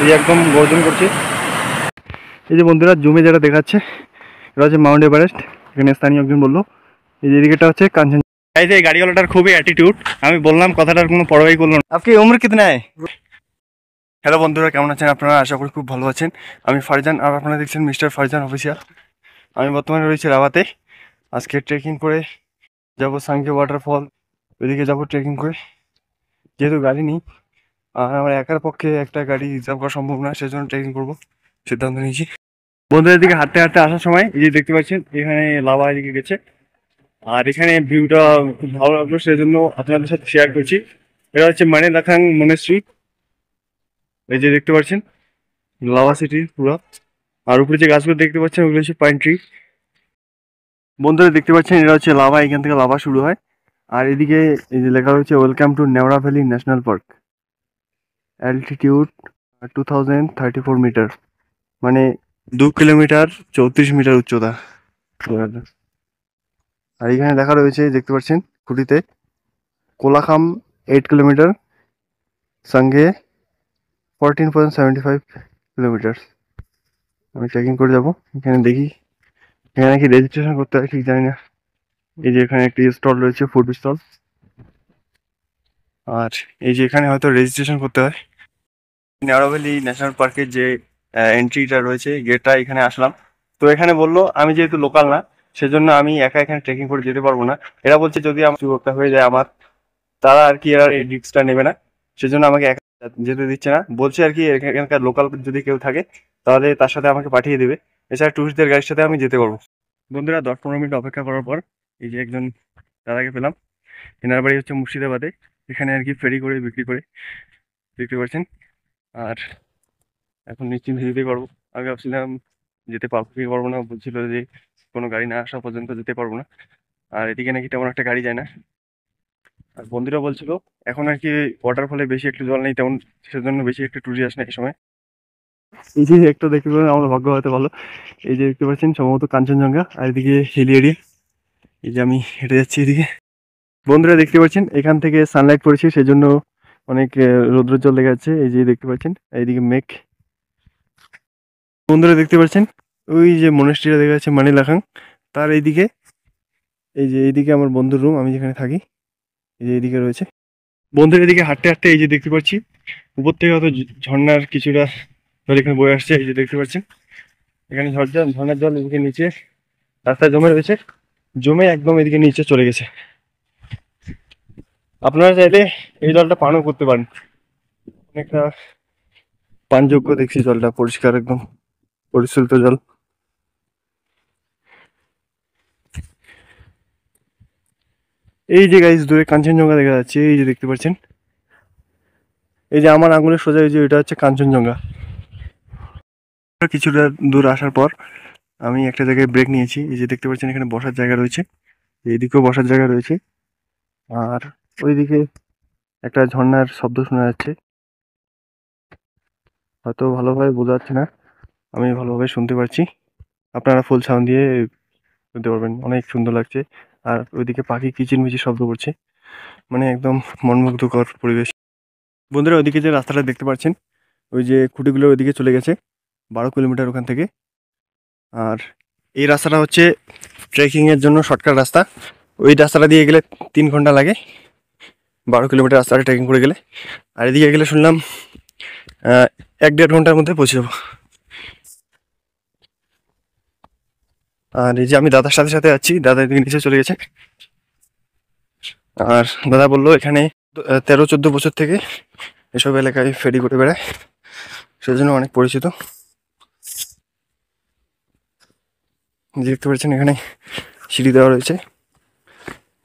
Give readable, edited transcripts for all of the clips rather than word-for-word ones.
এই একদম গর্জন করছে। এই যে বন্ধুরা জুমে যেটা দেখাচ্ছে এটা হচ্ছে মাউন্ট এভারেস্ট। এখানে স্থানীয় একজন বললো এই যে এদিকেটা হচ্ছে কাঞ্চন। এই যে গাড়িওয়ালাটার খুবই অ্যাটিটিউড, আমি বললাম কথাটার কোনো পরোয়াই করলো না। আপনি উম্র কিতনা है? হ্যালো বন্ধুরা, কেমন আছেন আপনারা? আশা করি খুব ভালো আছেন। আমি ফারজান আর আপনারা দেখছেন মিস্টার ফারজান অফিসিয়াল। আমি বর্তমানে রয়েছি রাওয়াতে। আজকে ট্রেকিং করে যাবো সাংকে ওয়াটারফল, ওইদিকে যাবো ট্রেকিং করে। যেহেতু গাড়ি নেই আর আমার একার পক্ষে একটা গাড়ি রিজার্ভ করা সম্ভব না, সেজন্য ট্রেকিং করবো সিদ্ধান্ত নিয়েছি। বন্ধুদের দিকে হাঁটতে হাঁটতে আসার সময় এই যে দেখতে পাচ্ছেন এখানে লাভা এদিকে গেছে, আর এখানে ভিউটা খুব ভালো লাগলো, সেজন্য আপনাদের সাথে শেয়ার করছি। এটা হচ্ছে মানে লাখাং মনেস্ট্রি। এই যে দেখতে পাচ্ছেন লাভা সিটি পুরো, আর উপরে যে গাছগুলো দেখতে পাচ্ছেন ওগুলো হচ্ছে পাইন ট্রি। বন্ধুরা দেখতে পাচ্ছেন এটা হচ্ছে লাভা, এখান থেকে লাভা শুরু হয়। আর এদিকে এই যে লেখা রয়েছে welcome to Neora valley national park, altitude 2034 metre, মানে 2 কিলোমিটার 34 মিটার উচ্চতা। আর এখানে লেখা রয়েছে দেখতে পাচ্ছেন খুঁটিতে কোলাখাম 8 কিলোমিটার, সঙ্গে 14.75 কিলোমিটার। আমি ট্রেকিং করে যাব। এখানে দেখি এখানে নাকি রেজিস্ট্রেশন করতে হয়, ঠিক জানি না। এই যে এখানে একটি স্টল রয়েছে, ফুড স্টল। আর এই যে এখানে হয়তো রেজিস্ট্রেশন করতে হয়। নেওড়া ভ্যালি ন্যাশনাল পার্কের যে এন্ট্রিটা রয়েছে, গেটটা, এখানে আসলাম। তো এখানে বললো আমি যেহেতু লোকাল না, সেজন্য আমি একা এখানে ট্রেকিং করে যেতে পারবো না। এরা বলছে যদি আমার সুযোগটা হয়ে যায় আমার, তারা আর কি এরা এই রিস্কটা নেবে না, সেজন্য আমাকে একা যেতে দিচ্ছে না। বলছে আর কি এখানকার লোকাল যদি কেউ থাকে তাহলে তার সাথে আমাকে পাঠিয়ে দেবে, এছাড়া টুরিস্টদের গাড়ির সাথে আমি যেতে পারবো। বন্ধুরা 10-15 মিনিট অপেক্ষা করার পর এই যে একজন দাদাকে পেলাম। এনার বাড়ি হচ্ছে মুর্শিদাবাদে, এখানে আর কি ফেরি করে বিক্রি করে, দেখতে পাচ্ছেন। আর এখন নিশ্চিন্তে যেতে পারবো। আমি ভাবছিলাম যেতে পারবো কি পারবো না, বলছিল যে কোনো গাড়ি না আসা পর্যন্ত যেতে পারবো না। আর এদিকে নাকি তেমন একটা গাড়ি যায় না। আর বন্ধুরা বলছিল এখন আর কি ওয়াটারফলে বেশি একটু জল নেই তেমন, সেজন্য বেশি একটু টুরিস্ট আসে না এই সময়। এই যে একটু দেখতে পাবেন আমার ভাগ্য হয়তো ভালো। এই যে দেখতে পাচ্ছেন সম্ভবত কাঞ্চনজঙ্ঘা, আর এদিকে হিলি এরিয়া। এই যে আমি হেঁটে যাচ্ছি এদিকে। বন্ধুরা দেখতে পাচ্ছেন এখান থেকে সানলাইট পড়েছে, সেজন্য অনেক রৌদ্রোজ্জ্বল দেখা যাচ্ছে। এই যে দেখতে পাচ্ছেন এইদিকে মেঘ। বন্ধুরা দেখতে পাচ্ছেন ওই যে মনেস্ট্রিটা দেখা যাচ্ছে মানি লাখাং, তার এইদিকে এই যে এইদিকে আমার বন্ধুর রুম, আমি যেখানে থাকি, এই যে এইদিকে রয়েছে। বন্ধুরা এদিকে হাঁটতে হাঁটতে এই যে দেখতে পাচ্ছি উপর থেকে হয়তো ঝর্ণার কিছুটা জল এখানে বয়ে আসছে। এই যে দেখতে পাচ্ছেন এখানে ঝর্ণার জল এদিকে নিচে রাস্তায় জমে রয়েছে, জমে একদম এদিকে নিচে চলে গেছে। আপনারা চাইলে এই জলটা পানও করতে পারেন, অনেকটা পানযোগ্য দেখছি, জলটা পরিষ্কার একদম পরিশোধিত জল। এই যে গাইস দূরে কাঞ্চনজঙ্ঘা দেখা যাচ্ছে, এই যে দেখতে পাচ্ছেন, এই যে আমার আঙুলের সোজা এই যে এটা হচ্ছে কাঞ্চনজঙ্ঘা। কিছুটা দূর আসার পর আমি একটা জায়গায় ব্রেক নিয়েছি। এই যে দেখতে পাচ্ছেন এখানে বসার জায়গা রয়েছে, এইদিকেও বসার জায়গা রয়েছে, আর ওইদিকে একটা ঝর্ণার শব্দ শোনা যাচ্ছে, হয়তো ভালোভাবে বোঝা যাচ্ছে না, আমি ভালোভাবে শুনতে পারছি। আপনারা ফুল সাউন্ড দিয়ে শুনতে পারবেন, অনেক সুন্দর লাগছে। আর ওইদিকে পাখি কিচিরমিচির শব্দ করছে, মানে একদম মনমুগ্ধকর পরিবেশ। বন্ধুরা ওইদিকে যে রাস্তাটা দেখতে পাচ্ছেন, ওই যে খুঁটিগুলো ওইদিকে চলে গেছে 12 কিলোমিটার ওখান থেকে। আর এই রাস্তাটা হচ্ছে ট্রেকিংয়ের জন্য শর্টকাট রাস্তা, ওই রাস্তাটা দিয়ে গেলে 3 ঘন্টা লাগে 12 কিলোমিটার রাস্তাটা ট্রেকিং করে গেলে। আর এদিকে গেলে শুনলাম 1-1.5 ঘন্টার মধ্যে পৌঁছে যাবো। আর এই যে আমি দাদার সাথে সাথে যাচ্ছি, দাদা এদিকে নিচে চলে গেছে। আর দাদা বললো এখানে 13-14 বছর থেকে এসব এলাকায় ফেরি করে বেড়ায়, সেজন্য অনেক পরিচিত। দেখতে পাচ্ছেন এখানে সিঁড়ি দেওয়া রয়েছে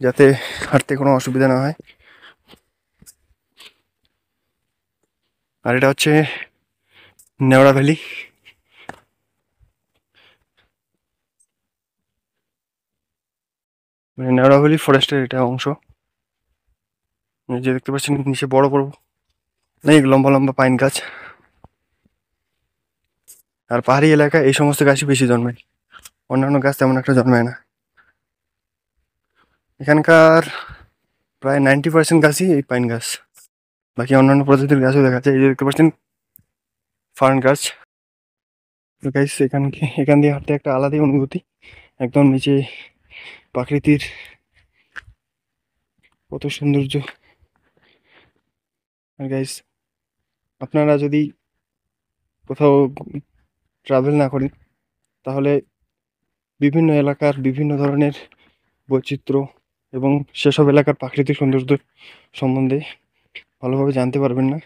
যাতে হাঁটতে কোনো অসুবিধা না হয়। আর এটা হচ্ছে নেওড়া ভ্যালি। মানে নেওড়া ভ্যালি ফরেস্টের এটা অংশ। যে দেখতে পাচ্ছেন নিচে বড় বড় অনেক লম্বা লম্বা পাইন গাছ। আর পাহাড়ি এলাকায় এই সমস্ত গাছই বেশি জন্মায়, অন্যান্য গাছ তেমন একটা জন্মায় না। এখানকার প্রায় 90% গাছই এই পাইন গাছ, বাকি অন্যান্য প্রজাতির গাছও দেখা যায়। এই যে দেখতে পাচ্ছেন ফার্ন গাছ। তো গাইস এখান দিয়ে হাঁটতে একটা আলাদাই অনুভূতি, একদম নিচে প্রাকৃতির কত সৌন্দর্য। আর গাইস আপনারা যদি কোথাও ট্রাভেল না করেন তাহলে বিভিন্ন এলাকার বিভিন্ন ধরনের বৈচিত্র্য এবং সেসব এলাকার প্রাকৃতিক সৌন্দর্য সম্বন্ধে ভালোভাবে জানতে পারবেন না।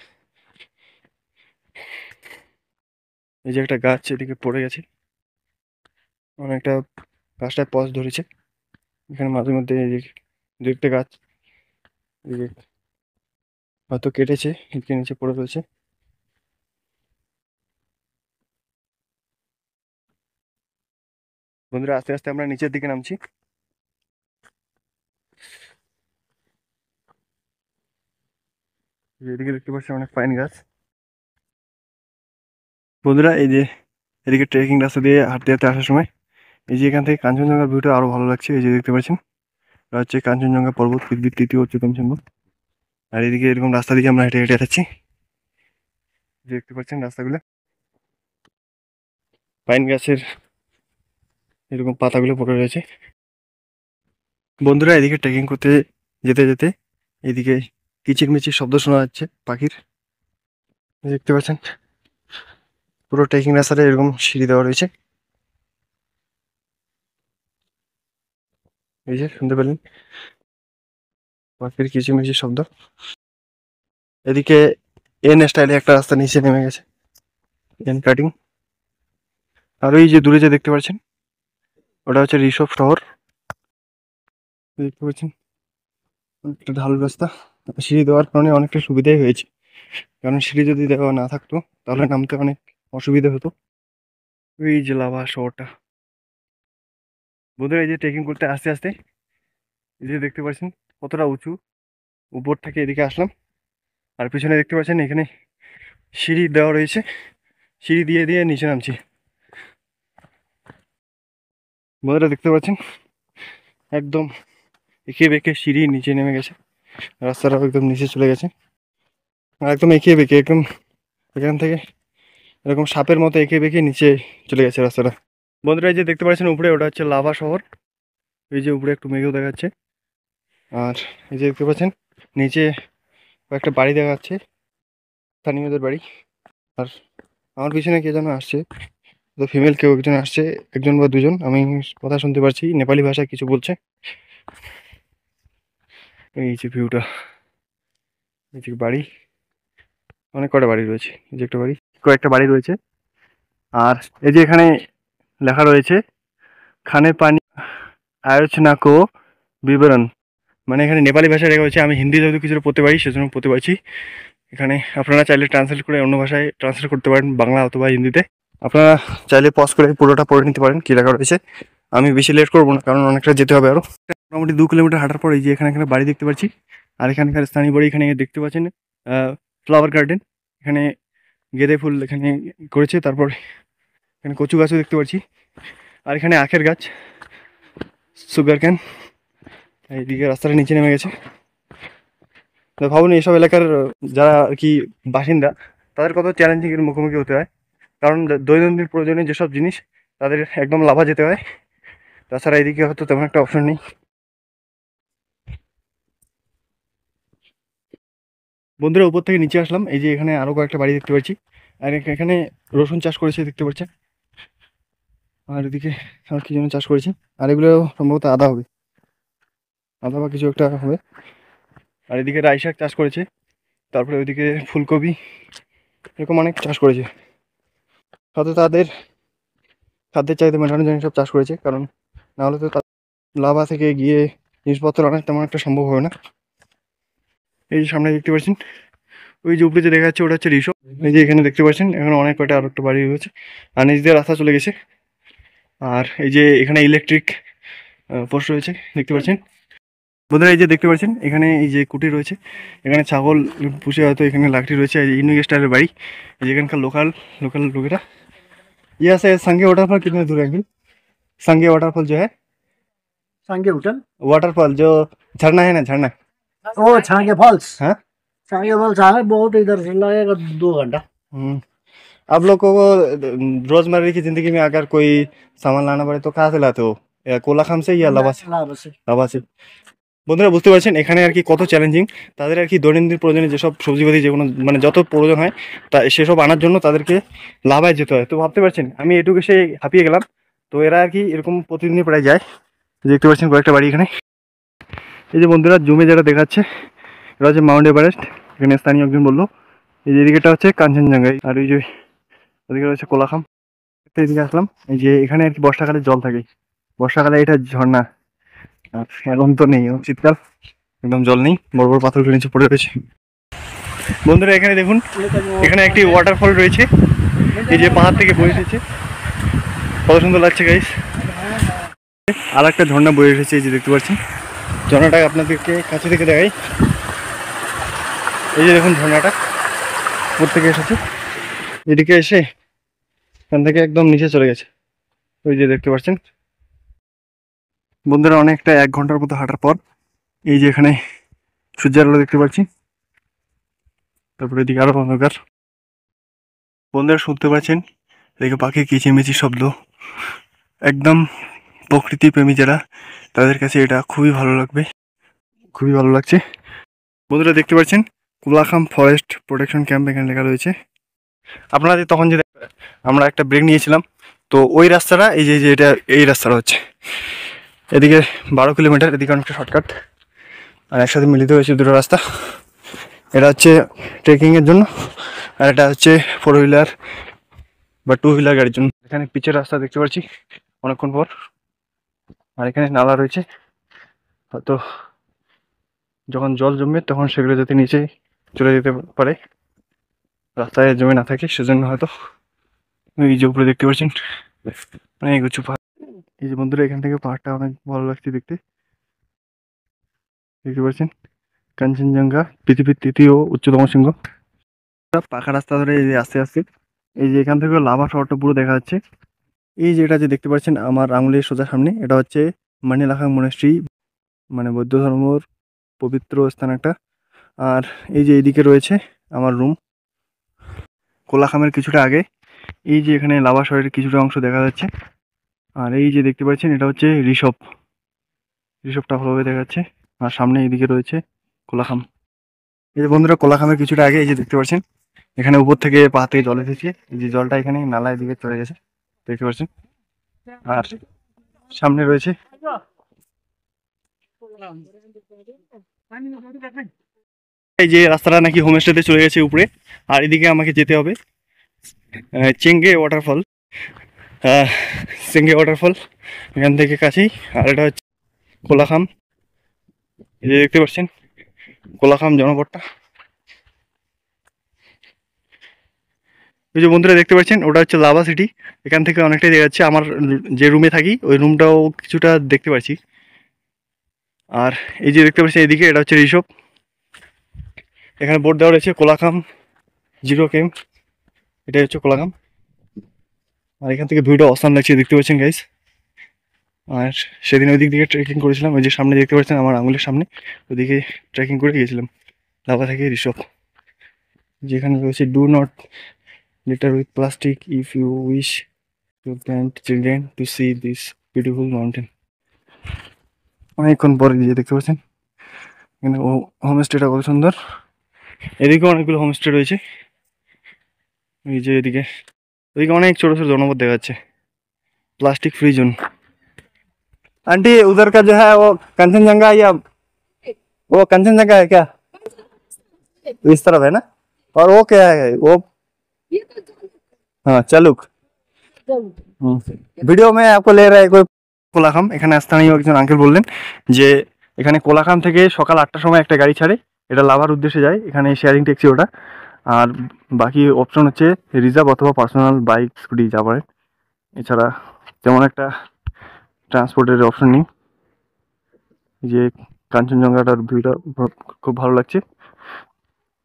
এই যে একটা গাছ এদিকে পড়ে গেছে, অনেকটা গাছটায় পচ ধরেছে। এখানে মাঝে মধ্যে এই যে দু একটা গাছ এই যে হয়তো কেটেছে, এদিকে নিচে পড়ে রয়েছে। বন্ধুরা আস্তে আস্তে আমরা নিচের দিকে নামছি। এদিকে দেখতে পাচ্ছি অনেক পাইন গাছ। বন্ধুরা এই যে এদিকে ট্রেকিং রাস্তা দিয়ে হাঁটতে হাঁটতে আসার সময় এই যে এখান থেকে কাঞ্চনজঙ্ঘার ভিউটা আরো ভালো লাগছে। এই যে দেখতে পাচ্ছেন এটা হচ্ছে কাঞ্চনজঙ্ঘা পর্বত, পৃথিবীর তৃতীয় উচ্চতম শৃঙ্গ। আর এদিকে এরকম রাস্তা দিকে আমরা হেঁটে হেঁটে যাচ্ছি, দেখতে পাচ্ছেন রাস্তাগুলো পাইন গাছের এরকম পাতাগুলো পড়ে রয়েছে। বন্ধুরা এদিকে ট্রেকিং করতে যেতে যেতে এদিকে কিচিরমিচির শব্দ শোনা যাচ্ছে পাখির, দেখতে পাচ্ছেন পুরো ট্রেকিং রাস্তাটা এরকম সিঁড়ি দেওয়া রয়েছে। এই যে শুনতে পেলেন পাখির কিচিরমিচির শব্দ। এদিকে এন স্টাইলে একটা রাস্তা নিচে নেমে গেছে, এন কাটিং। আর ওই যে দূরে যে দেখতে পাচ্ছেন ওটা হচ্ছে ঋষভ শহর, দেখতে পাচ্ছেন একটা ঢালু রাস্তা। সিঁড়ি দেওয়ার কারণে অনেকটা সুবিধাই হয়েছে, কারণ সিঁড়ি যদি দেওয়া না থাকতো তাহলে নামতে অনেক অসুবিধা হতো। ওই যে লাভা শহরটা। বন্ধুরা এই যে ট্রেকিং করতে আস্তে আস্তে এই যে দেখতে পাচ্ছেন কতটা উঁচু, উপর থেকে এদিকে আসলাম। আর পিছনে দেখতে পাচ্ছেন এখানে সিঁড়ি দেওয়া রয়েছে, সিঁড়ি দিয়ে দিয়ে নিচে নামছি। বন্ধুরা দেখতে পাচ্ছেন একদম এঁকে বেঁকে সিঁড়ি নিচে নেমে গেছে, রাস্তাটাও একদম নিচে চলে গেছে। আর একদম এঁকে বেঁকে একদম এখান থেকে এরকম সাপের মতো এঁকে বেঁকে নিচে চলে গেছে রাস্তাটা। বন্ধুরা এই যে দেখতে পাচ্ছেন উপরে ওটা হচ্ছে লাভা শহর, এই যে উপরে একটু মেঘও দেখাচ্ছে। আর এই যে দেখতে পাচ্ছেন নিচে কয়েকটা বাড়ি দেখা যাচ্ছে, স্থানীয়দের বাড়ি। আর আমার পিছনে কে যেন আসছে, তো ফিমেল কেউ একজন আসছে, একজন বা দুজন, আমি কথা শুনতে পারছি, নেপালি ভাষায় কিছু বলছে। এই যে ভিউটা, এই যে বাড়ি, অনেক কটা বাড়ি রয়েছে, এই যে একটা বাড়ি, কয়েকটা বাড়ি রয়েছে। আর এই যে এখানে লেখা রয়েছে খানে পানি আয়োচনা কো বিবরণ, মানে এখানে নেপালি ভাষায় লেখা হয়েছে। আমি হিন্দি যেহেতু কিছুটা পড়তে পারি সেজন্য পড়তে পারছি। এখানে আপনারা চাইলে ট্রান্সলেট করে অন্য ভাষায় ট্রান্সলেট করতে পারেন, বাংলা অথবা হিন্দিতে। আপনারা চাইলে পজ করে পুরোটা পড়ে নিতে পারেন কী লেখা রয়েছে। আমি বেশি লেট করবো না, কারণ অনেকটা যেতে হবে আরও। মোটামুটি 2 কিলোমিটার হাঁটার পর এই যে এখানে বাড়ি দেখতে পাচ্ছি। আর এখানকার স্থানীয় বাড়ি, এখানে দেখতে পাচ্ছেন ফ্লাওয়ার গার্ডেন, এখানে গেঁদে ফুল এখানে করেছে। তারপর এখানে কচু গাছও দেখতে পাচ্ছি। আর এখানে আখের গাছ, সুগার ক্যান। এইদিকে রাস্তাটা নিচে নেমে গেছে। তো ভাবুন এইসব এলাকার যারা আর কি বাসিন্দা, তাদের কত চ্যালেঞ্জিংয়ের মুখোমুখি হতে হয়, কারণ দৈনন্দিন প্রয়োজনীয় যেসব জিনিস তাদের একদম লাভা যেতে হয়। তাছাড়া এদিকে হয়তো তেমন একটা অপশন নেই। বন্ধুরা উপর থেকে নিচে আসলাম, এই যে এখানে আরও কয়েকটা বাড়ি দেখতে পাচ্ছি। আর এখানে রসুন চাষ করেছে দেখতে পাচ্ছেন। আর এদিকে আর কি যেন চাষ করেছে। আর এগুলো সম্ভবত আদা হবে, আদা বা কিছু একটা হবে। আর এদিকে রাই শাক চাষ করেছে, তারপরে ওইদিকে ফুলকপি, এরকম অনেক চাষ করেছে। হয়তো তাদের খাদ্যের চাহিদা মেটানোর জন্য সব চাষ করেছে, কারণ নাহলে তো লাভা থেকে গিয়ে জিনিসপত্র অনেক তেমন একটা সম্ভব হবে না। এই যে সামনে দেখতে পাচ্ছেন ওই যে উপরে যে দেখা যাচ্ছে ওটা হচ্ছে রিসো। এই যে এখানে দেখতে পাচ্ছেন এখানে অনেক কয়টা আর একটা বাড়ি রয়েছে, আর নিচ দিয়ে রাস্তা চলে গেছে। আর এই যে এখানে ইলেকট্রিক পোস্ট রয়েছে দেখতে পাচ্ছেন। বন্ধুরা এই যে দেখতে পাচ্ছেন এখানে এই যে কুটি রয়েছে, এখানে ছাগল পুষে হয়তো এখানে লাকড়ি রয়েছে। এই ইউনিক স্টাইলের বাড়ি, এই যে এখানকার লোকাল लोगेरा। यहाँ से संगे वाटरफॉल कितने दूर है अंकल? संगे वाटरफॉल जो है, सांगे होटल वाटरफॉल जो झरना है ना, झरना। ओ छांगे फॉल्स। हाँ छांगे फॉल्स है बहुत, इधर से लगेगा 2 घंटा। आप लोग को रोजमर्रा की जिंदगी में अगर कोई सामान लाना पड़े तो कहाँ से लाते हो? কোলাখাম से या লাভা से? লাভ আছে। লাভা से। বন্ধুরা বুঝতে পারছেন এখানে আর কি কত চ্যালেঞ্জিং, তাদের আর কি দৈনন্দিন প্রয়োজনে যেসব সবজিপাতি যেগুলো মানে যত প্রয়োজন হয় তা সেসব আনার জন্য তাদেরকে লাভায় যেতে হয়। তো ভাবতে পারছেন আমি এটুকু এসে হাঁপিয়ে গেলাম। তো এরা আর কি এরকম প্রতিদিনই প্রায় যায়। দেখতে পাচ্ছেন কয়েকটা বাড়ি এখানে। এই যে বন্ধুরা জুমে যেটা দেখাচ্ছে এটা হচ্ছে মাউন্ট এভারেস্ট। এখানে স্থানীয় একজন বললো এই যে এদিকেটা হচ্ছে কাঞ্চনজঙ্ঘা, আর ওই যে ওদিকে রয়েছে কোলাখাম। এদিকে আসলাম, এই যে এখানে আর কি বর্ষাকালে জল থাকে, বর্ষাকালে এটা ঝর্ণা, আর এখন তো নেই, শীতকাল একদম জল নেই, বড় বড় পাথরগুলো নিচে পড়ে রয়েছে। বন্ধুরা এখানে দেখুন, এখানে একটি ওয়াটারফল রয়েছে, এই যে পাহাড় থেকে বয়ে এসেছে, কত সুন্দর লাগছে গাইস। আর একটা ঝর্ণা বয়ে এসেছে, এই যে দেখতে পাচ্ছেন ঝর্ণাটা আপনাদেরকে কাছে থেকে দেখাই। এই যে দেখুন ঝর্ণাটা উপর থেকে এসেছে, এদিকে এসে এখান থেকে একদম নিচে চলে গেছে, ওই যে দেখতে পাচ্ছেন। বন্ধুরা অনেকটা 1 ঘন্টার মতো হাঁটার পর এই যে এখানে সূর্যের আলো দেখতে পাচ্ছি, তারপরে এদিকে আরো অন্ধকার। বন্ধুরা শুনতে পাচ্ছেন এদিকে পাখির কিচিরমিচির শব্দ, একদম প্রকৃতি প্রেমী যারা তাদের কাছে এটা খুবই ভালো লাগবে, খুবই ভালো লাগছে। বন্ধুরা দেখতে পাচ্ছেন কোলাখাম ফরেস্ট প্রোটেকশন ক্যাম্প এখানে লেখা রয়েছে। আপনারা তখন যে আমরা একটা ব্রেক নিয়েছিলাম, তো ওই রাস্তাটা এই যে এটা এই রাস্তাটা হচ্ছে এদিকে 12 কিলোমিটার, এদিকে অনেকটা শর্টকাট, আর একসাথে মিলিত হয়েছে দুটো রাস্তা। এটা হচ্ছে ট্রেকিংয়ের জন্য, আর এটা হচ্ছে 4 হুইলার বা 2 হুইলার গাড়ির জন্য। এখানে পিচের রাস্তা দেখতে পাচ্ছি অনেকক্ষণ পর, আর এখানে নালা রয়েছে, হয়তো যখন জল জমবে তখন সেগুলো যাতে নিচে চলে যেতে পারে, রাস্তায় জমে না থাকে সেজন্য হয়তো। এই যে উপরে দেখতে পাচ্ছেন অনেক উঁচু পাহাড়। এই যে বন্ধুরা এখান থেকে পাহাড়টা অনেক ভালো লাগছে দেখতে, দেখতে পাচ্ছেন কাঞ্চনজঙ্ঘা পৃথিবীর 3য় উচ্চতম শৃঙ্গ। পাকা রাস্তা ধরে এই যে আস্তে আস্তে এই যে এখান থেকে লাভা শহরটা পুরো দেখা যাচ্ছে। এই যে এটা যে দেখতে পাচ্ছেন আমার আঙুলের সোজা সামনে, এটা হচ্ছে মানিলাখাং মনেস্ট্রি, মানে বৌদ্ধ ধর্মর পবিত্র স্থান একটা। আর এই যে এইদিকে রয়েছে আমার রুম, কোলাখামের কিছুটা আগে এই যে এখানে লাভা শহরের কিছুটা অংশ দেখা যাচ্ছে। আর এই যে দেখতে পাচ্ছেন এটা হচ্ছে ঋষভটা ভালোভাবে দেখা যাচ্ছে, আর সামনে এইদিকে রয়েছে কোলাখাম। এই যে বন্ধুরা কোলাখামের কিছুটা আগে এই যে দেখতে পাচ্ছেন এখানে উপর থেকে পাহাড় থেকে জল এসেছে, এই যে জলটা এখানে নালায় দিকে চলে গেছে দেখতে পাচ্ছেন। আর সামনে রয়েছে এই যে রাস্তাটা নাকি হোমস্টেতে চলে গেছে উপরে, আর এদিকে আমাকে যেতে হবে চেঙ্গে ওয়াটারফল। চেঙ্গে ওয়াটারফল এখান থেকে কাছেই। আর এটা হচ্ছে কোলাখাম, এই যে দেখতে পাচ্ছেন কোলাখাম জনপদটা। এই যে বন্ধুরা দেখতে পাচ্ছেন ওটা হচ্ছে লাভা সিটি, এখান থেকে অনেকটাই দেখা যাচ্ছে। আমার যে রুমে থাকি ওই রুমটাও কিছুটা দেখতে পাচ্ছি। আর এই যে দেখতে পাচ্ছেন এদিকে এটা হচ্ছে ঋষভ, এখানে বোর্ড দেওয়া রয়েছে কোলাখাম 0 ক্যাম্প, এটাই হচ্ছে কোলাখাম। আর এখান থেকে ভিউটা অসাম লাগছে দেখতে পাচ্ছেন গাইস। আর সেদিন ওই দিক থেকে ট্রেকিং করেছিলাম, ওই যে সামনে দেখতে পাচ্ছেন আমার আঙুলের সামনে, ওইদিকে ট্রেকিং করে গিয়েছিলাম লাভা থেকে ঋষভ। যেখানে রয়েছে do not litter with plastic if you wish to plant children to see this beautiful mountain. অনেকক্ষণ পরে গিয়ে দেখতে পাচ্ছেন এখানে হোমস্টেটা কত সুন্দর, এদিকে অনেকগুলো হোমস্টে রয়েছে। এই যে এদিকে অনেক ছোট ছোট জনপদ দেখা যাচ্ছে, प्लास्टिक फ्री जोन। आंटी उधर का जो है वो कंचनजंगा या वो कंचनजंगा है क्या? इस तरफ है ना, और वो क्या है वो? हाँ चालुक। ভিডিও মে আপকো লে রা হ্যায় কোই। কোলাখাম এখানে স্থানীয় একজন আঙ্কেল বললেন যে এখানে কোলাখাম থেকে সকাল 8টার সময় একটা গাড়ি ছাড়ে, এটা লাভার উদ্দেশ্যে যায়, এখানে শেয়ারিং ট্যাক্সি ওটা। আর বাকি অপশন হচ্ছে রিজার্ভ অথবা পার্সোনাল বাইক স্কুটি যা পারে, এছাড়া তেমন একটা ট্রান্সপোর্টের অপশন নেই। যে কাঞ্চনজঙ্ঘাটার ভিউটা খুব ভালো লাগছে।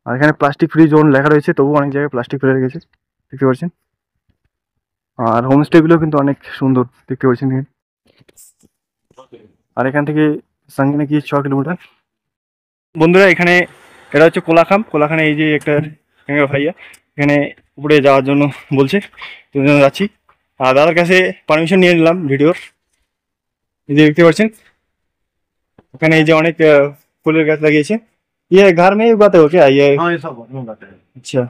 আর এখানে প্লাস্টিক ফ্রি জোন লেখা রয়েছে, তবু অনেক জায়গায় প্লাস্টিক ফেলে গেছে দেখতে পাচ্ছেন। আর হোমস্টেগুলো কিন্তু অনেক সুন্দর দেখতে পাচ্ছেন। আর এখান থেকে সঙ্গে নাকি 6 কিলোমিটার। বন্ধুরা এখানে এটা হচ্ছে কোলাখাম, কোলাখানে এই যে একটা ভাইয়া এখানে উপরে যাওয়ার জন্য বলছে, তো যাচ্ছি। আর দাদার কাছে পারমিশন নিয়ে নিলাম ভিডিওর। এই যে দেখতে পাচ্ছেন ওখানে এই যে অনেক ফুলের গাছ লাগিয়েছে। ये घर में ही उगाते हो क्या ये? हाँ ये सब उगाते हैं। अच्छा,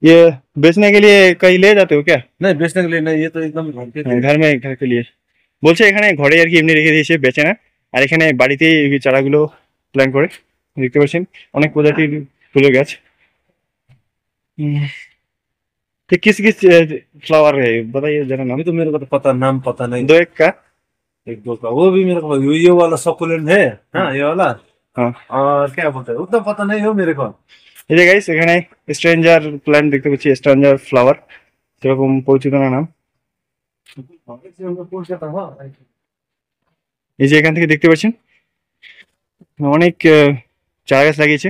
ये बेचने के लिए कहीं ले जाते हो क्या? नहीं बेचने के लिए नहीं, ये तो एकदम घर के लिए। घर में घर के लिए বলছে। এখানে ঘরে আর কি এমনি রেখে দিয়েছে, বেচে না। আর এখানে বাড়িতেই এই চারাগুলো প্ল্যান করে। দেখতে পাচ্ছেন অনেক প্রজাতির ফুলের গাছ। तो किस किस फ्लावर है बताइए जरा नाम। अभी तो मेरे को तो पता नाम पता नहीं। दो एक का। एक दो का वो भी मेरे को ये वाला सकुलेंट है। हाँ ये वाला। हाँ, और क्या बोलते हैं उतना पता नहीं हो मेरे को। এই যে গাইস এখানে স্ট্রেঞ্জার প্ল্যান্ট দেখতে পাচ্ছি, স্ট্রেঞ্জার ফ্লাওয়ার, সেরকম পরিচিত না নাম। এই যে এখান থেকে দেখতে পাচ্ছেন অনেক চারা গাছ লাগিয়েছে।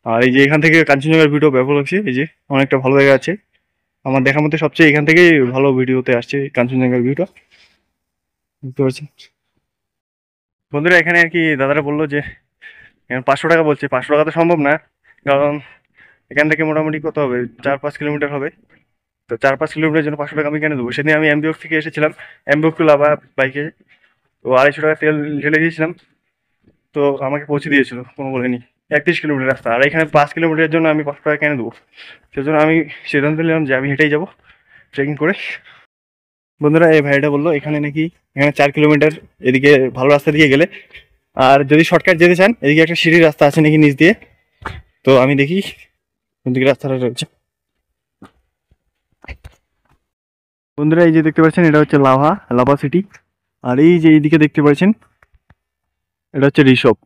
আর এই যে এখান থেকে কাঞ্চনজঙ্ঘার ভিডিও ব্যাপক লাগছে। এই যে অনেকটা ভালো জায়গা আছে, আমার দেখার মধ্যে সবচেয়ে এখান থেকেই ভালো ভিডিওতে আসছে কাঞ্চনজঙ্ঘার ভিউটা। বুঝতে পারছেন বন্ধুরা, এখানে আর কি দাদারা বললো যে 500 টাকা বলছে। 500 টাকা তো সম্ভব না, কারণ এখান থেকে মোটামুটি কত হবে, 4-5 কিলোমিটার হবে। তো 4-5 কিলোমিটার জন্য 500 টাকা আমি কেন দেবো? সেদিন আমি এমবিওক থেকে এসেছিলাম, এমবিওক টু লাভা বাইকে, তো 250 টাকা তেল ঢেলে দিয়েছিলাম, তো আমাকে পৌঁছে দিয়েছিল, কোনো বলেনি। 31 কিলোমিটার রাস্তা, আর এখানে 5 কিলোমিটারের জন্য আমি 500 টাকা কেন দেবো? সেজন্য আমি সিদ্ধান্ত নিলাম যে আমি হেঁটেই যাবো ট্রেকিং করে। বন্ধুরা এই ভাইটা বললো এখানে নাকি 4 কিলোমিটার এদিকে ভালো রাস্তা দিয়ে গেলে, আর যদি শর্টকাট যেতে চান এদিকে একটা সিঁড়ির রাস্তা আছে নাকি নিচ দিয়ে। তো আমি দেখি কোন দিকে রাস্তাটা রয়েছে। বন্ধুরা এই যে দেখতে পাচ্ছেন এটা হচ্ছে লাভা সিটি। আর এই যে এইদিকে দেখতে পাচ্ছেন এটা হচ্ছে ঋষভ।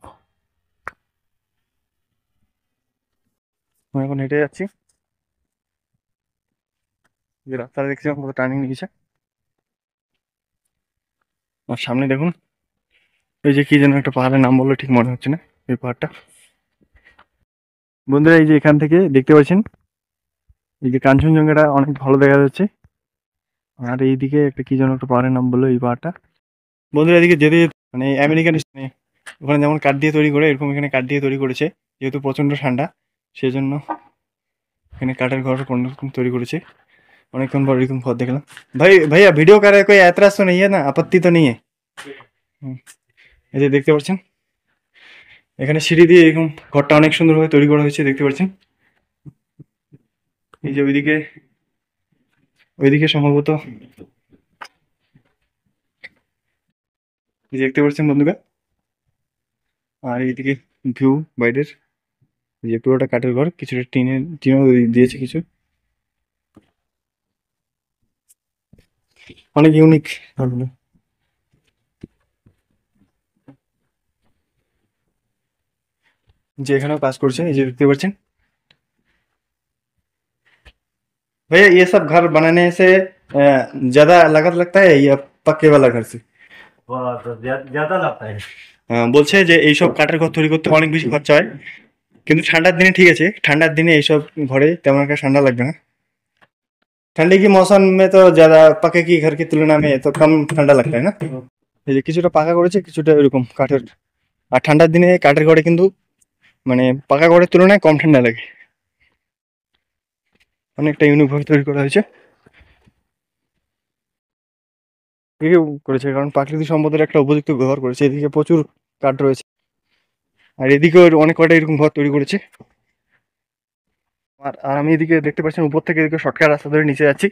আমি এখন হেঁটে যাচ্ছি, যে রাস্তাটা দেখছিলাম পুরো টার্নিং নিয়েছে। আর সামনে দেখুন এই যে কি যেন একটা পাহাড়ের নাম বললো, ঠিক মনে হচ্ছে না এই পাহাড়টা। বন্ধুরা এই যে এখান থেকে দেখতে পাচ্ছেন এই যে কাঞ্চনজঙ্ঘাটা অনেক ভালো দেখা যাচ্ছে। আর এইদিকে একটা কি যেন একটা পাহাড়ের নাম বললো এই পাহাড়টা। বন্ধুরা এদিকে যেতে যেতে মানে আমেরিকান ওখানে যেমন কাঠ দিয়ে তৈরি করে, এরকম এখানে কাঠ দিয়ে তৈরি করেছে। যেহেতু প্রচন্ড ঠান্ডা সেই জন্য এখানে কাঠের ঘর তৈরি করেছে। অনেকক্ষণ পর এরকম ঘর দেখলাম। ভাই ভাইয়া ভিডিও করে कोई ऐतराज तो नहीं है ना, आपत्ति तो नहीं है? এই যে দেখতে পাচ্ছেন এখানে সিঁড়ি দিয়ে এরকম ঘরটা অনেক সুন্দরভাবে তৈরি করা হয়েছে, দেখতে পাচ্ছেন। এই যে ওইদিকে সম্ভবত এই যে দেখতে পাচ্ছেন বন্ধুরা। আর এইদিকে ভিউ বাইরের, এই যে পুরোটা কাঠের ঘর, কিছুটা টিনও দিয়েছে কিছু। অনেক ইউনিক ঘরগুলো। যে এখানেও কাজ করছে এই যে দেখতে পাচ্ছেন। भैया ये सब घर बनाने से ज्यादा लागत लगता है या पक्के वाला घर से? बहुत ज्यादा लगता है। বলছে যে এইসব কাঠের ঘর তৈরি করতে অনেক বেশি খরচা হয়, কিন্তু ঠান্ডার দিনে ঠিক আছে। ঠান্ডার দিনে এইসব ঘরে তেমন একটা ঠান্ডা লাগবে না। ठंडी की मौसम में तो ज्यादा पक्के की घर की तुलना में तो कम ठंडा लगता है ना। এই যে কিছুটা পাকা করেছে, কিছুটা এরকম কাঠের। আর ঠান্ডার দিনে কাঠের ঘরে কিন্তু মানে পাকা ঘরের তুলনায় কম ঠান্ডা লাগে। অনেকটা ইউনিক ভাবে তৈরি করা হয়েছে। কেউ করেছে কারণ প্রাকৃতিক সম্পদের একটা উপযুক্ত ব্যবহার করেছে। এদিকে প্রচুর কাঠ রয়েছে, আর এদিকেও অনেক কয়টা এরকম ঘর তৈরি করেছে। আর আমি এদিকে দেখতে পাচ্ছেন উপর থেকে এদিকে শর্টকাট রাস্তা ধরে নিচে যাচ্ছি।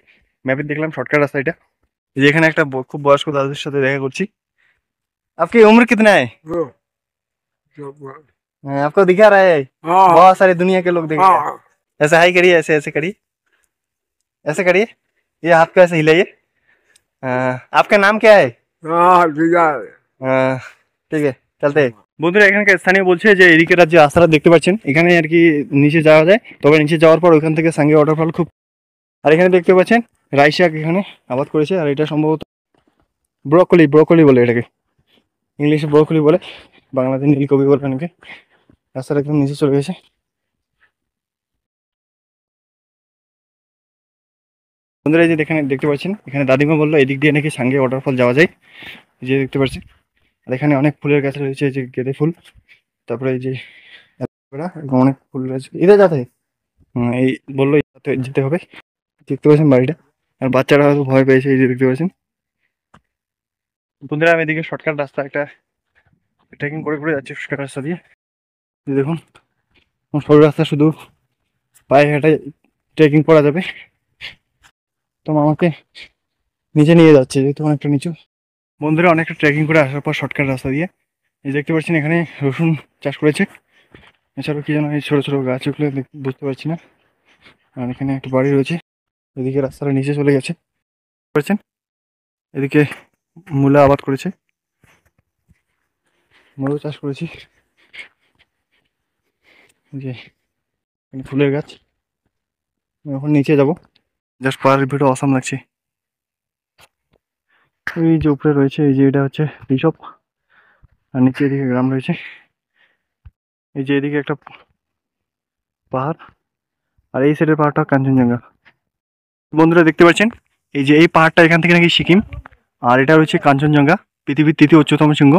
ম্যাপে দেখলাম শর্টকাট রাস্তা এটা। যেখানে একটা খুব বয়স্ক দাদুর সাথে দেখা করছি। आपकी उम्र कितना है? आपको दिखा रहा है? बहुत सारे दुनिया के लोग दिख रहे हैं। ऐसे हाई करिए, ऐसे ऐसे करिए, ऐसे करिए, ये हाथ को ऐसे हिलाइए। आपका नाम क्या है? ঠিক আছে চলতে। বন্ধুরা এখানকার স্থানীয় বলছে যে এদিকে যে রাস্তাটা দেখতে পাচ্ছেন এখানে আর কি নিচে যাওয়া যায়, তবে নিচে যাওয়ার পর ওইখান থেকে সাঙ্গে ওয়াটারফল খুব। আর এখানে দেখতে পাচ্ছেন রাই শাক এখানে আবাদ করেছে, আর এটা সম্ভবত ব্রোকলি বলে এটাকে, ইংলিশে ব্রোকলি বলে, বাংলাতে নীলকপি বলে অনেকে। রাস্তাটা একদম নিচে চলে গেছে। বন্ধুরা এই যে দেখতে পাচ্ছেন এখানে দাদিমা বললো এদিক দিয়ে নাকি সাঙ্গে ওয়াটারফল যাওয়া যায়। এই যে দেখতে পাচ্ছেন, আর এখানে অনেক ফুলের গাছ রয়েছে, এই যে গেঁদে ফুল, তারপরে এই যে অনেক ফুল রয়েছে। এটা যাতে এই বললো যেতে হবে। দেখতে পাচ্ছেন বাড়িটা, আর বাচ্চারা হয়তো ভয় পেয়েছে, এই যে দেখতে পাচ্ছেন। বন্ধুরা আমি এদিকে শর্টকাট রাস্তা একটা ট্রেকিং করে করে যাচ্ছি শর্টকাট রাস্তা দিয়ে। এই দেখুন সরু রাস্তা, শুধু পায়ে হেঁটে ট্রেকিং করা যাবে। তো আমাকে নিচে নিয়ে যাচ্ছে যেহেতু অনেকটা নিচু। বন্ধুরা অনেকটা ট্রেকিং করে আসার পর শর্টকাট রাস্তা দিয়ে এই দেখতে পাচ্ছেন এখানে রসুন চাষ করেছে। এছাড়াও কি যেন এই ছোটো ছোটো গাছ, ওগুলো বুঝতে পারছি না। আর এখানে একটা বাড়ি রয়েছে, এদিকে রাস্তাটা নিচে চলে গেছে পাচ্ছেন। এদিকে মূলা আবাদ করেছে, মূলো চাষ করেছি। যে ফুলের গাছ, এখন নিচে যাব। জাস্ট পাহাড়ের ভিডিও অসাম লাগছে। এই যে উপরে রয়েছে, এই যে এটা হচ্ছে রিসপ, আর নিচে এদিকে গ্রাম রয়েছে। এই যে এদিকে একটা পাহাড়, আর এই সাইডের পাহাড়টা কাঞ্চনজঙ্ঘা। বন্ধুরা দেখতে পাচ্ছেন এই যে এই পাহাড়টা, এখান থেকে নাকি সিকিম, আর এটা হচ্ছে কাঞ্চনজঙ্ঘা, পৃথিবীর তৃতীয় উচ্চতম শৃঙ্গ।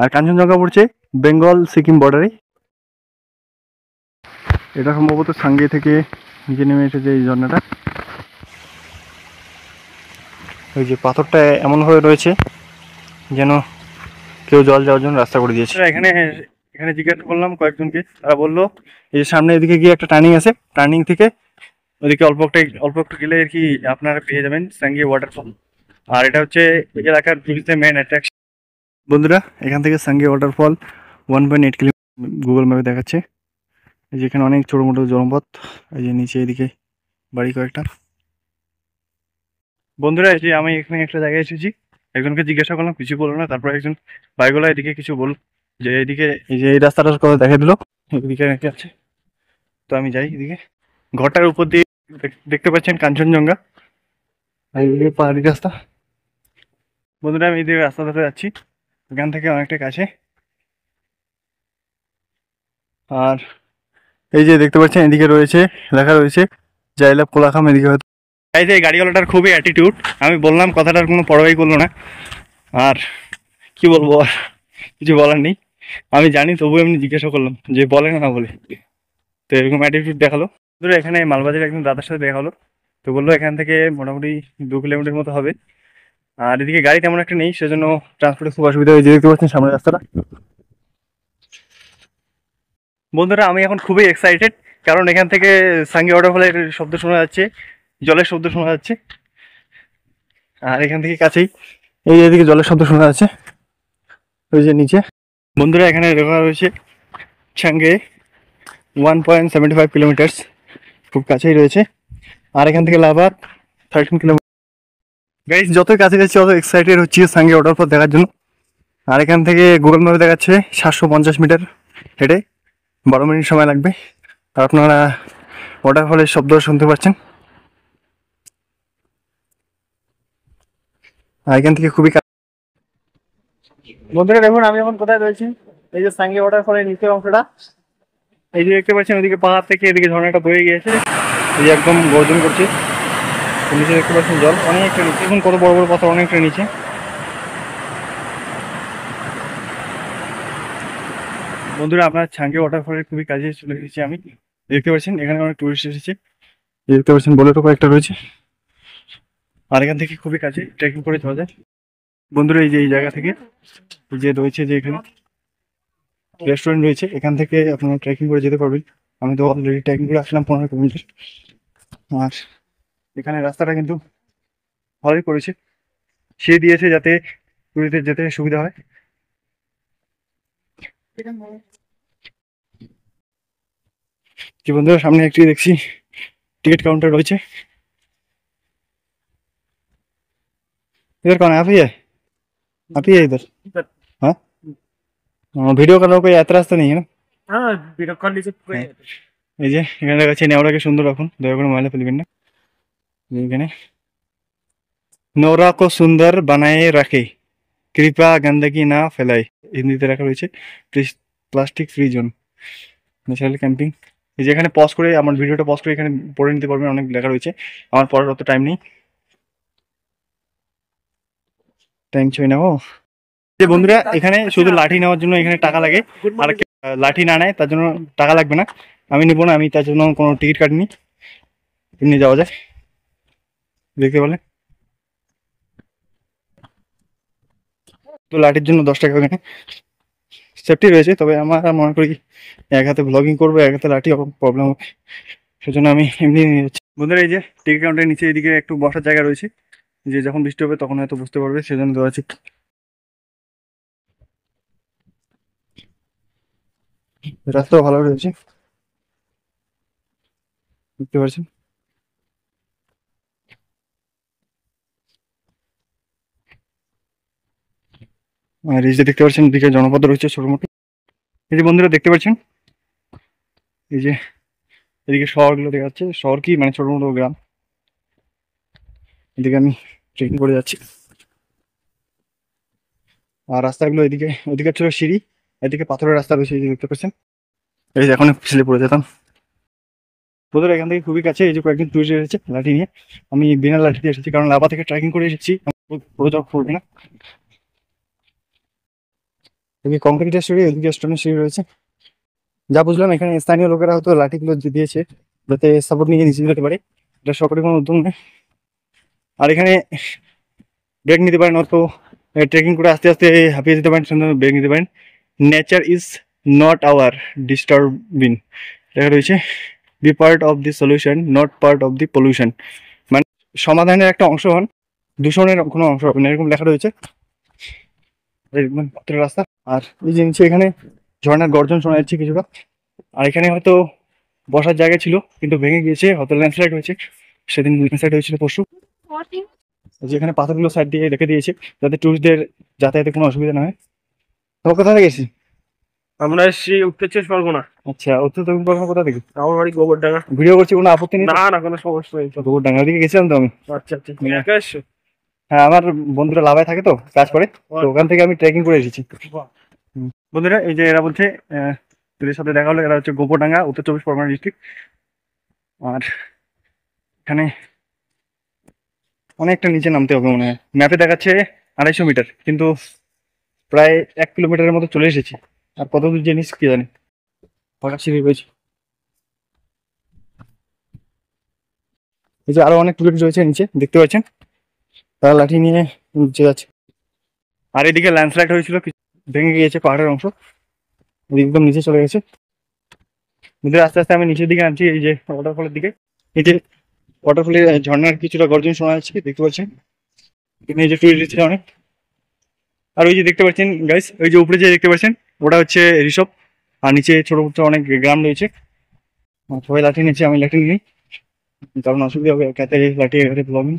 আর কাঞ্চনজঙ্ঘা পড়ছে বেঙ্গল সিকিম বর্ডারে। এটা সম্ভবত সাঙ্গে থেকে নিচে নেমে এসেছে এই ঝর্ণাটা। ওই যে পাথরটা এমনভাবে রয়েছে যেন কেউ জল যাওয়ার জন্য রাস্তা করে দিয়েছে। এখানে এখানে জিজ্ঞাসা করলাম কয়েকজনকে, তারা বললো এই যে সামনে এদিকে গিয়ে একটা টার্নিং আছে, টার্নিং থেকে ওদিকে অল্প একটু গেলে আর কি আপনারা পেয়ে যাবেন সাঙ্গি ওয়াটারফল। আর এটা হচ্ছে এই এলাকার টুরিস্টের মেন অ্যাট্রাকশন। বন্ধুরা এখান থেকে সাঙ্গি ওয়াটারফল 1.8 কিলোমিটার গুগল ম্যাপে দেখাচ্ছে। এই যে এখানে অনেক ছোটো মোটো জলপথ, এই যে নিচে এদিকে বাড়ি কয়েকটা। বন্ধুরা এই যে আমি এখানে একটা জায়গায় এসেছি, একজনকে জিজ্ঞাসা করলাম, কিছু বললো না। তারপর একজন বাইকওয়ালা এদিকে কিছু বল, যে এইদিকে এই যে এই রাস্তাটার কথা দেখা দিল, এদিকে নাকি আছে। তো আমি যাই এদিকে। ঘরটার উপর দিয়ে দেখতে পাচ্ছেন কাঞ্চনজঙ্ঘা, আর এদিকে পাহাড়ি রাস্তা। বন্ধুরা আমি এদিকে রাস্তা ধরে যাচ্ছি, এখান থেকে অনেকটা কাছে। আর এই যে দেখতে পাচ্ছেন এদিকে রয়েছে, লেখা রয়েছে জাইলাভ কোলাখাম। এদিকে হয়তো এই যে গাড়িওয়ালাটার খুবই অ্যাটিটিউড, আমি বললাম কথাটার কোনো পরোয়াই করলো না। আর কি বলবো, আর কিছু বলার নেই। আমি জানি তবুও এমনি জিজ্ঞাসা করলাম যে বলে না বলে। তো এরকম অ্যাটিটিউড দেখালো। ধরো এখানে মালবাজারের একজন দাদার সাথে দেখা হলো, তো বললো এখান থেকে মোটামুটি 2 কিলোমিটার মতো হবে। আর এদিকে গাড়ি তেমন একটা নেই, সেজন্য ট্রান্সপোর্টে খুব অসুবিধা হয়েছে। দেখতে পাচ্ছেন সামনের রাস্তাটা। বন্ধুরা আমি এখন খুবই এক্সাইটেড, কারণ এখান থেকে সাঙ্গি ওয়াটারফলের শব্দ শোনা যাচ্ছে, জলের শব্দ শোনা যাচ্ছে। আর এখান থেকে কাছেই এই এদিকে জলের শব্দ শোনা যাচ্ছে, ওই যে নিচে। বন্ধুরা এখানে লেখা রয়েছে সাঙ্গে 1.75 কিলোমিটার্স, খুব কাছেই রয়েছে। আর এখান থেকে লাভার 13 কিলোমিটার। গাইস যতই কাছে যাচ্ছি তত এক্সাইটেড হচ্ছি সাঙ্গে ওয়াটারফল দেখার জন্য। আর এখান থেকে গুগল ম্যাপে দেখাচ্ছে 750 মিটার হেঁটে 12 মিনিট সময় লাগবে। আর আপনারা ওয়াটারফলের শব্দ শুনতে পাচ্ছেন। আর এখান থেকে খুবই বন্ধুরা দেখুন আমি এখন কোথায় রয়েছি, এই যে সাঙ্গি ওয়াটারফলের নিচের অংশটা। এই যে দেখতে পাচ্ছেন ওদিকে পাহাড় থেকে এদিকে ঝর্ণাটা বয়ে গিয়েছে, এই যে একদম গর্জন করছে। নিচে দেখতে পাচ্ছেন জল অনেকটা নিচে, এখন কত বড় বড় পাথর অনেকটা নিচে। বন্ধুরা আপনার সাঙ্গি ওয়াটারফলের খুবই কাছে চলে এসেছি আমি। দেখতে পাচ্ছেন এখানে অনেক টুরিস্ট এসেছে, দেখতে পাচ্ছেন বোলেরো কয়েকটা রয়েছে। আর এখান থেকে খুবই কাছে ট্রেকিং করে যাওয়া যায়। বন্ধুরা এই যে এই জায়গা থেকে যে রয়েছে, যে এখানে রেস্টুরেন্ট রয়েছে, এখান থেকে আপনারা ট্রেকিং করে যেতে পারবেন। আমি তো অলরেডি ট্রেকিং করে আসলাম 15 কিলোমিটার। আর এখানে রাস্তাটা কিন্তু ভালোই করেছে, সে দিয়েছে যাতে টুরিস্টদের যেতে সুবিধা হয়। যে বন্ধুরা সামনে একটি দেখছি टिकट काउंटर রয়েছে। इधर कौन है? आप ही है? आप ही है इधर? हाँ वीडियो कर रहा कोई ऐतराज तो नहीं है ना? हाँ वीडियो कॉल लीजिए। এই যে এখানে দেখাচ্ছি নেওড়াকে সুন্দর রাখুন, দয়া করে ময়লা ফেলবেন না। এখানে নোরা को सुंदर बनाए रखे, कृपा गंदगी ना फैलाए, হিন্দিতে রাখা রয়েছে। Plastic free zone, natural camping. এই যে এখানে পজ করে আমার ভিডিওটা পজ করে এখানে পড়ে নিতে পারবেন, অনেক লেখা রয়েছে। আমার পড়ার অত টাইম নেই, টাইম চাই না। ও যে বন্ধুরা এখানে শুধু লাঠি নেওয়ার জন্য এখানে টাকা লাগে, আর লাঠি না নেয় তার জন্য টাকা লাগবে না। আমি নিবো না, আমি তার জন্য কোনো টিকিট কাটিনি, এমনি যাওয়া যায়। দেখতে পেলে তো লাঠির জন্য 10 টাকা ওখানে সেফটি রয়েছে, তবে আমার মনে করি এক হাতে ব্লগিং করবো, এক হাতে লাঠি প্রবলেম হবে, সেজন্য আমি এমনি নিয়ে যাচ্ছি। বন্ধুরা এই যে টিকিট কাউন্টারের নিচে এদিকে একটু বসার জায়গা রয়েছে, যে যখন বৃষ্টি হবে তখন হয়তো বুঝতে পারবে, সেজন্য দেওয়া আছে। রাস্তাও ভালো রয়েছে, দেখতে পাচ্ছেন। আর এই যে দেখতে পাচ্ছেন এদিকে জনপদ রয়েছে ছোট মোটো। এই যে বন্ধুরা দেখতে পাচ্ছেন, এই যে এদিকে শহরগুলো দেখা যাচ্ছে, শহর কি মানে ছোট মোটো গ্রাম। এদিকে আমি ট্রেকিং করে যাচ্ছি, আর রাস্তাগুলো এদিকে, ওদিকে ছিল সিঁড়ি, এদিকে পাথরের রাস্তা রয়েছে, এই যে দেখতে পাচ্ছেন। এই যে এখন পিছলে পড়ে যেতাম। বন্ধুরা এখান থেকে খুবই কাছে, এই যে কয়েকদিন টুরিস্ট এসেছে লাঠি নিয়ে, আমি বিনা লাঠি দিয়ে এসেছি, কারণ লাভা থেকে ট্রেকিং করে এসেছি, প্রয়োজন পড়বে না। এদিকে কংক্রিটের সিঁড়ি, এদিকে স্টোনের সিঁড়ি রয়েছে। যা বুঝলাম এখানে স্থানীয় লোকেরা হয়তো লাঠিগুলো দিয়েছে যাতে সাপোর্ট নিয়ে নিচে যেতে পারে, এটা সরকারি কোনো উদ্যোগ নেই। আর এখানে ব্রেক নিতে পারেন, অত ট্রেকিং করে আস্তে আস্তে হাঁপিয়ে যেতে পারেন, সুন্দর ব্রেক নিতে পারেন। Nature is not our disturbing লেখা রয়েছে, be part of the solution not part of the pollution, মানে সমাধানের একটা অংশ হন, দূষণের কোনো অংশ হবে না, এরকম লেখা রয়েছে। পাথরের রাস্তা, আর এই যে নিচে এখানে ঝর্ণার গর্জন শোনা যাচ্ছে কিছুটা। আর এখানে হয়তো বসার জায়গা ছিল কিন্তু ভেঙে গিয়েছে, হয়তো ল্যান্ডস্লাইড হয়েছে, সেদিন ল্যান্ডস্লাইড হয়েছিল পরশু। যেখানে পাথরগুলো সাইড দিয়ে রেখে দিয়েছে যাতে টুরিস্টদের যাতায়াতে কোনো অসুবিধা না হয়। তোমার কোথা থেকে গেছি? আমরা এসছি উত্তর চব্বিশ পরগনা। আচ্ছা, উত্তর দক্ষিণ পরগনা কোথা থেকে? আমার বাড়ি গোবরডাঙ্গা। ভিডিও করছি, কোনো আপত্তি নেই? না না, কোনো সমস্যা নেই। গোবরডাঙ্গার দিকে গেছিলাম তো আমি। আচ্ছা আচ্ছা, তুমি একা এসছো? হ্যাঁ, আমার বন্ধুরা লাভায় থাকে তো, কাজ করে, তো ওখান থেকে আমি ট্রেকিং করে এসেছি। বন্ধুরা এই যে এরা বলছে এদের সাথে দেখা হলো, এরা হচ্ছে গোবরডাঙ্গা, উত্তর চব্বিশ পরগনা ডিস্ট্রিক্ট। আর এখানে অনেকটা নিচে নামতে হবে মনে হয়, ম্যাপে দেখাচ্ছে 250 মিটার, কিন্তু প্রায় 1 কিলোমিটারের মতো চলে এসেছি, আর কত দূর জিনিস কি জানি। ফাঁকা সিঁড়ি রয়েছে, এই যে আরো অনেক টুরিস্ট রয়েছে নিচে দেখতে পাচ্ছেন, তারা লাঠি নিয়ে নিচে যাচ্ছে। আর এদিকে ল্যান্ডস্লাইড হয়েছিল, ভেঙে গিয়েছে পাহাড়ের অংশ, একদম নিচে চলে গেছে। আস্তে আস্তে আমি নিচের দিকে নামছি, এই যে ওয়াটারফলের দিকে। এই যে ওয়াটারফলের ঝর্ণার কিছুটা গর্জন শোনা যাচ্ছে, দেখতে পাচ্ছেন। এখানে এই যে টুরিস্ট অনেক। আর ওই যে দেখতে পাচ্ছেন গাইস, ওই যে উপরে যে দেখতে পাচ্ছেন ওটা হচ্ছে ঋষভ, আর নিচে ছোট ছোট অনেক গ্রাম রয়েছে। সবাই লাঠি নিয়েছে, আমি লাঠি নিই, কারণ অসুবিধা হবে একাতে লাঠি ব্লগিং।